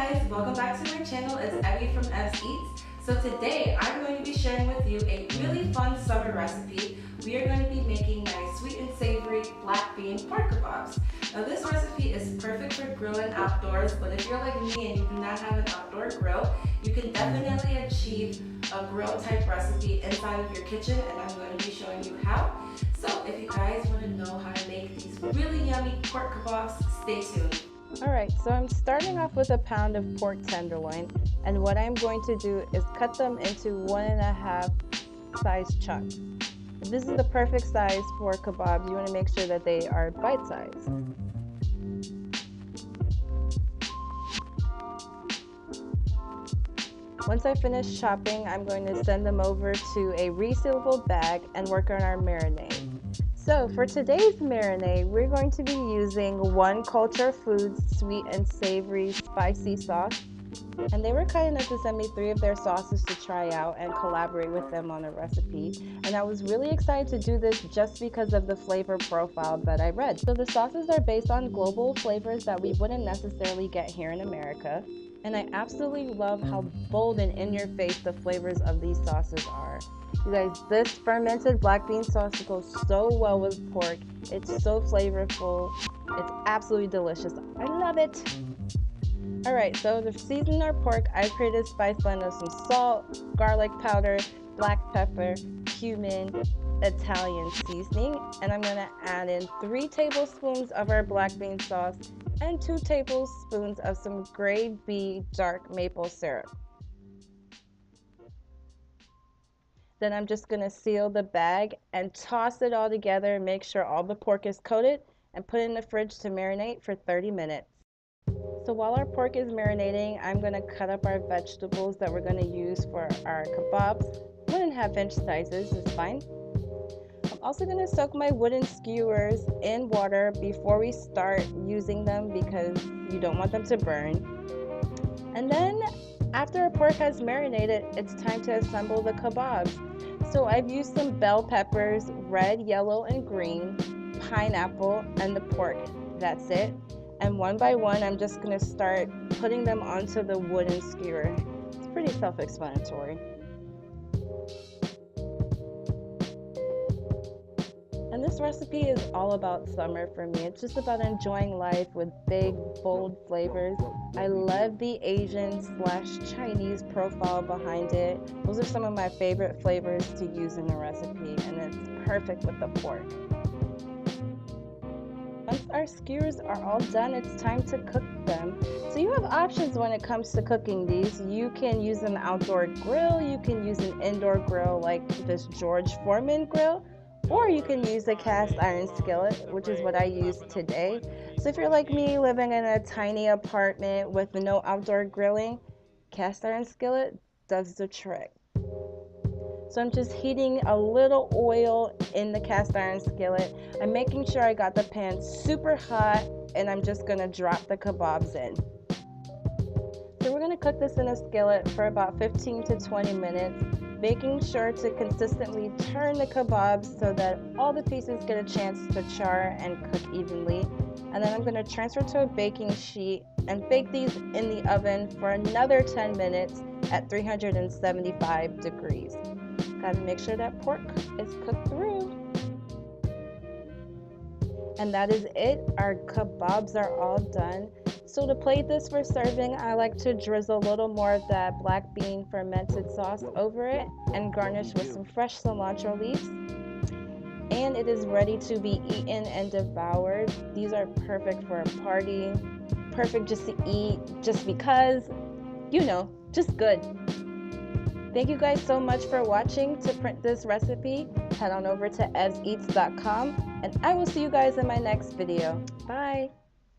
guys, welcome back to my channel. It's Evie from Ev's Eats. So today I'm going to be sharing with you a really fun summer recipe. We are going to be making my sweet and savory black bean pork kebabs. Now this recipe is perfect for grilling outdoors, but if you're like me and you do not have an outdoor grill, you can definitely achieve a grill type recipe inside of your kitchen, and I'm going to be showing you how. So if you guys want to know how to make these really yummy pork kebabs, stay tuned. Alright, so I'm starting off with a pound of pork tenderloin, and what I'm going to do is cut them into 1.5 size chunks. This is the perfect size for kebabs. You want to make sure that they are bite-sized. Once I finish chopping, I'm going to send them over to a resealable bag and work on our marinade. So for today's marinade, we're going to be using One Culture Foods sweet and savory spicy sauce. And they were kind enough to send me 3 of their sauces to try out and collaborate with them on a recipe. And I was really excited to do this just because of the flavor profile that I read. So the sauces are based on global flavors that we wouldn't necessarily get here in America. And I absolutely love how bold and in your face the flavors of these sauces are. You guys, this fermented black bean sauce goes so well with pork. It's so flavorful. It's absolutely delicious. I love it. Alright, so to season our pork, I created a spice blend of some salt, garlic powder, black pepper, cumin, Italian seasoning, and I'm going to add in 3 tablespoons of our black bean sauce and 2 tablespoons of some grade B dark maple syrup. Then I'm just going to seal the bag and toss it all together, make sure all the pork is coated, and put it in the fridge to marinate for 30 minutes. So while our pork is marinating, I'm going to cut up our vegetables that we're going to use for our kebabs. 1.5 inch sizes is fine. I'm also going to soak my wooden skewers in water before we start using them because you don't want them to burn. And then after our pork has marinated, it's time to assemble the kebabs. So I've used some bell peppers, red, yellow, and green, pineapple, and the pork. That's it. And one by one, I'm just going to start putting them onto the wooden skewer. It's pretty self-explanatory. And this recipe is all about summer for me. It's just about enjoying life with big, bold flavors. I love the Asian/Chinese profile behind it. Those are some of my favorite flavors to use in the recipe, and it's perfect with the pork. Once our skewers are all done, it's time to cook them. So you have options when it comes to cooking these. You can use an outdoor grill, you can use an indoor grill like this George Foreman grill, or you can use a cast iron skillet, which is what I use today. So if you're like me, living in a tiny apartment with no outdoor grilling, cast iron skillet does the trick. So I'm just heating a little oil in the cast iron skillet. I'm making sure I got the pan super hot, and I'm just gonna drop the kebabs in. So we're gonna cook this in a skillet for about 15 to 20 minutes, making sure to consistently turn the kebabs so that all the pieces get a chance to char and cook evenly. And then I'm gonna transfer to a baking sheet and bake these in the oven for another 10 minutes at 375 degrees. Gotta make sure that pork is cooked through. And that is it. Our kebabs are all done. So to plate this for serving, I like to drizzle a little more of that black bean fermented sauce over it and garnish with some fresh cilantro leaves. And it is ready to be eaten and devoured. These are perfect for a party, perfect just to eat, just because, you know, just good. Thank you guys so much for watching. To print this recipe, head on over to evseats.com, and I will see you guys in my next video. Bye!